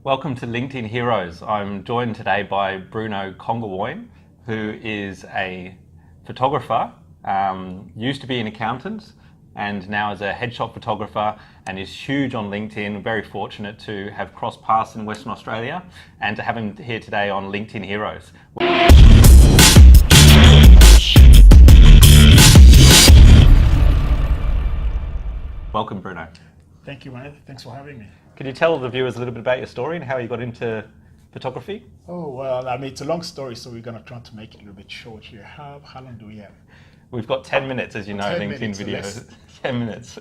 Welcome to LinkedIn Heroes. I'm joined today by Bruno Kongawoin, who is a photographer, used to be an accountant, and now is a headshot photographer and is huge on LinkedIn. Very fortunate to have crossed paths in Western Australia and to have him here today on LinkedIn Heroes. Welcome, Bruno. Thank you, man. Thanks for having me. Could you tell the viewers a little bit about your story and how you got into photography? Oh, well, it's a long story, so we're going to try to make it a little bit short here. How long do we have? We've got 10 minutes, as you know, 10 LinkedIn minutes, so videos. 10 minutes.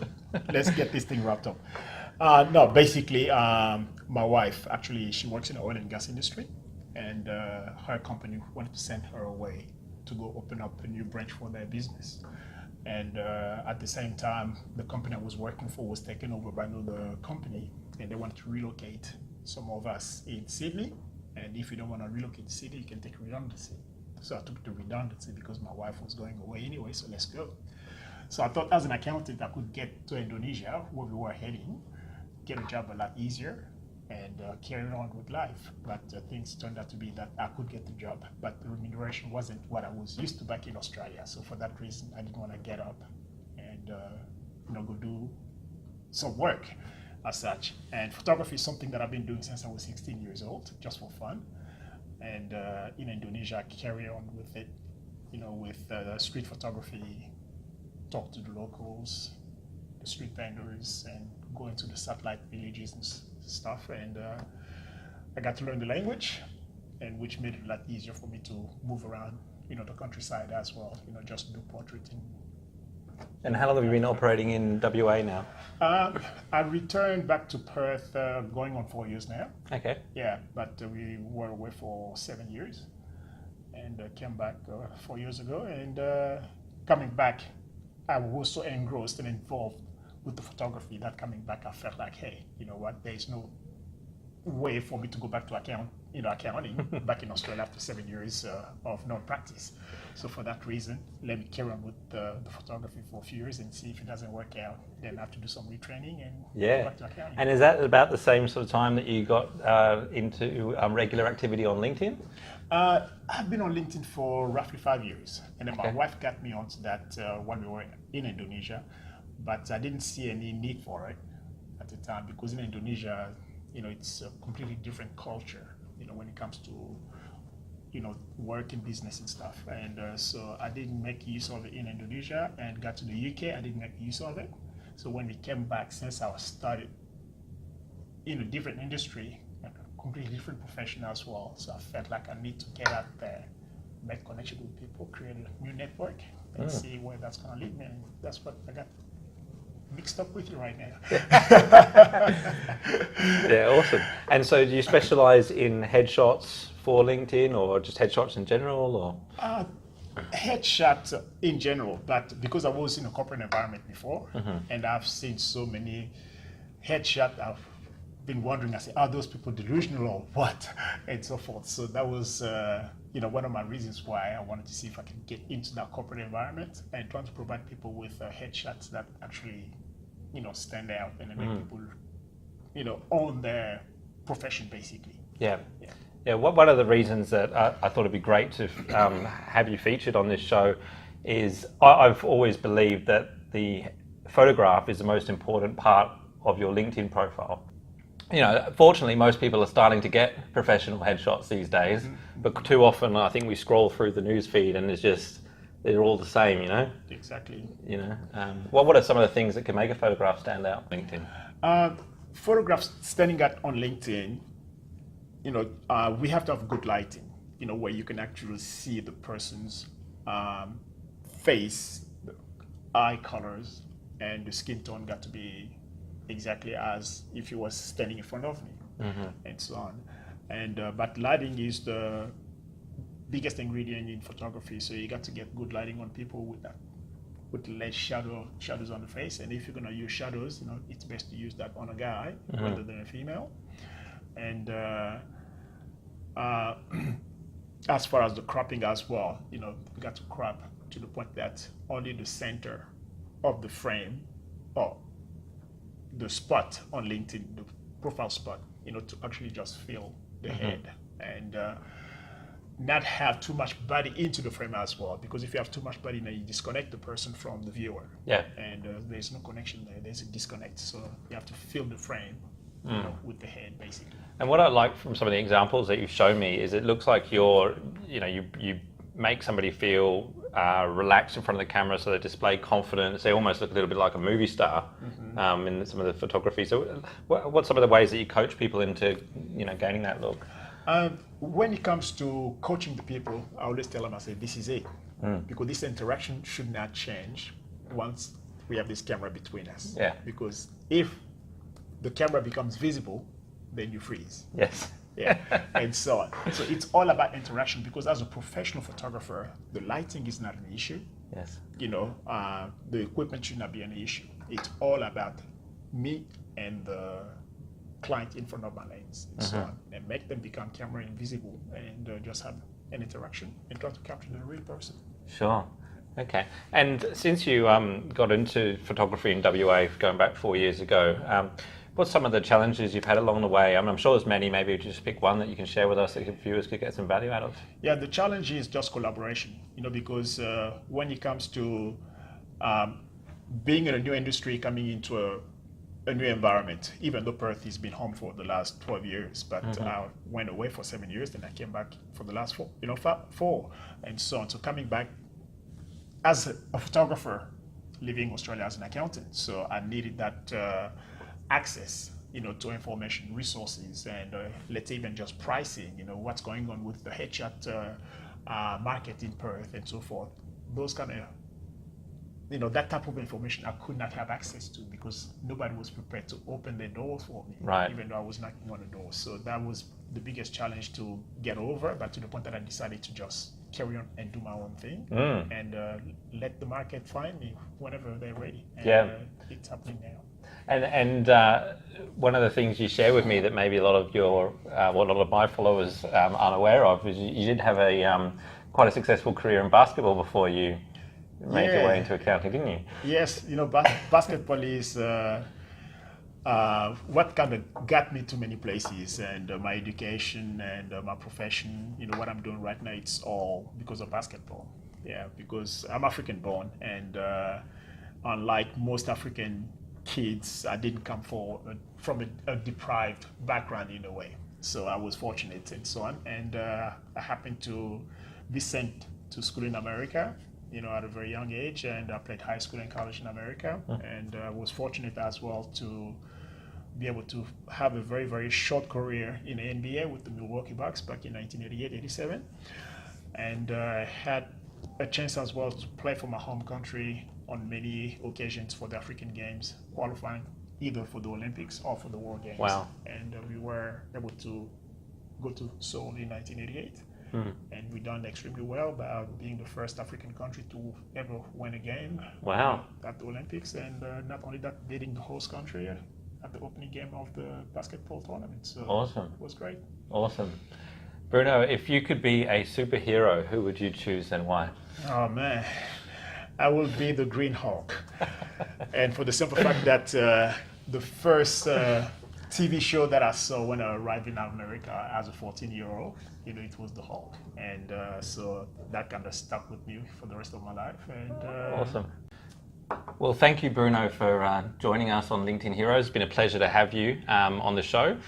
Let's get this thing wrapped up. Basically, my wife, actually, she works in the oil and gas industry, and her company wanted to send her away to go open up a new branch for their business. And at the same time, the company I was working for was taken over by another company, and they wanted to relocate some of us in Sydney. And if you don't want to relocate to Sydney, you can take redundancy. So I took the redundancy because my wife was going away anyway, so let's go. So I thought as an accountant, I could get to Indonesia, where we were heading, get a job a lot easier, and carry on with life. But things turned out to be that I could get the job, but the remuneration wasn't what I was used to back in Australia. So for that reason, I didn't want to get up and go do some work as such. And photography is something that I've been doing since I was 16 years old, just for fun. And in Indonesia, I carry on with it, with street photography, talk to the locals, the street vendors, and go into the satellite villages and stuff. And I got to learn the language, and which made it a lot easier for me to move around, the countryside as well, just do portraiting. And how long have you been operating in WA now? I returned back to Perth going on 4 years now. Okay. Yeah, but we were away for 7 years and came back 4 years ago. And coming back, I was so engrossed and involved with the photography that coming back, I felt like, hey, you know what, there's no way for me to go back to accounting back in Australia after 7 years of non-practice. So for that reason, let me carry on with the photography for a few years and see if it doesn't work out. Then I have to do some retraining and go back to accounting. And is that about the same sort of time that you got into regular activity on LinkedIn? I've been on LinkedIn for roughly 5 years. And then my wife got me onto that when we were in Indonesia. But I didn't see any need for it at the time because in Indonesia, it's a completely different culture, when it comes to, work and business and stuff. And so I didn't make use of it in Indonesia, and got to the UK, I didn't make use of it. So when we came back, since I started in a different industry, a completely different profession as well, so I felt like I need to get out there, make connection with people, create a new network, and see where that's going to lead me. And that's what I got mixed up with you right now. Yeah, awesome. And so do you specialize in headshots for LinkedIn or just headshots in general, or? Headshots in general, but because I was in a corporate environment before, and I've seen so many headshots, I've been wondering, I say, are those people delusional or what? And so forth. So that was one of my reasons why I wanted to see if I could get into that corporate environment and trying to provide people with headshots that actually stand out and make people own their profession basically. Yeah. One of the reasons that I thought it'd be great to have you featured on this show is I've always believed that the photograph is the most important part of your LinkedIn profile. Fortunately, most people are starting to get professional headshots these days, but too often I think we scroll through the news feed and they're all the same, Exactly. What are some of the things that can make a photograph stand out on LinkedIn? Photographs standing out on LinkedIn, we have to have good lighting, where you can actually see the person's face, the eye colors, and the skin tone got to be exactly as if he was standing in front of me, and so on. And but lighting is the biggest ingredient in photography. So you got to get good lighting on people with less shadows on the face. And if you're gonna use shadows, it's best to use that on a guy rather than a female. And as far as the cropping as well, you got to crop to the point that only the center of the frame or the spot on LinkedIn, the profile spot, to actually just fill the head and not have too much body into the frame as well. Because if you have too much body, then you disconnect the person from the viewer. Yeah. And there's no connection there. There's a disconnect. So you have to fill the frame, with the head, basically. And what I like from some of the examples that you've shown me is it looks like you make somebody feel relaxed in front of the camera, so they display confidence. They almost look a little bit like a movie star in some of the photography. So what's some of the ways that you coach people into gaining that look? When it comes to coaching the people, I always tell them, I say, this is it. Because this interaction should not change once we have this camera between us. Yeah. Because if the camera becomes visible, then you freeze. Yes. Yeah, and so on. So it's all about interaction, because as a professional photographer, the lighting is not an issue. Yes. The equipment should not be an issue. It's all about me and the client in front of my lens and so on, and make them become camera invisible and just have an interaction and try to capture the real person. Sure. Okay. And since you got into photography in WA going back 4 years ago, what's some of the challenges you've had along the way? I'm sure there's many. Maybe just pick one that you can share with us that viewers could get some value out of. Yeah, the challenge is just collaboration, because when it comes to being in a new industry, coming into a new environment, even though Perth has been home for the last 12 years, but I went away for 7 years, then I came back for the last four, and so on. So coming back as a photographer, living Australia as an accountant, so I needed that access, to information, resources, and let's say even just pricing, what's going on with the headshot market in Perth and so forth. Those kind of, that type of information I could not have access to because nobody was prepared to open the doors for me, right, even though I was knocking on the door. So that was the biggest challenge to get over, but to the point that I decided to just carry on and do my own thing and let the market find me whenever they're ready. And it's happening now. And one of the things you share with me that maybe a lot of what a lot of my followers aren't aware of is you did have a quite a successful career in basketball before you made your way into accounting, didn't you? Yes, basketball is what kind of got me to many places, and my education and my profession, what I'm doing right now, it's all because of basketball. Yeah, because I'm African born, and unlike most African kids, I didn't come from a deprived background in a way. So I was fortunate and so on, and I happened to be sent to school in America, at a very young age, and I played high school and college in America, and I was fortunate as well to be able to have a very, very short career in the NBA with the Milwaukee Bucks back in 1988-87, and I had a chance as well to play for my home country on many occasions for the African Games, qualifying either for the Olympics or for the World Games. Wow. And we were able to go to Seoul in 1988. And we done extremely well by being the first African country to ever win a game. Wow. At the Olympics, and not only that, beating the host country at the opening game of the basketball tournament. So awesome. It was great. Awesome. Bruno, if you could be a superhero, who would you choose and why? Oh man, I will be the Green Hulk. And for the simple fact that the first TV show that I saw when I arrived in America as a 14-year-old, it was the Hulk, and so that kind of stuck with me for the rest of my life. And awesome. Well, thank you, Bruno, for joining us on LinkedIn Heroes. It's been a pleasure to have you on the show.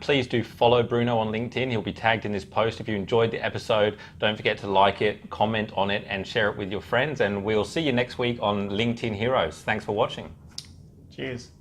Please do follow Bruno on LinkedIn. He'll be tagged in this post. If you enjoyed the episode, don't forget to like it, comment on it, and share it with your friends. And we'll see you next week on LinkedIn Heroes. Thanks for watching. Cheers.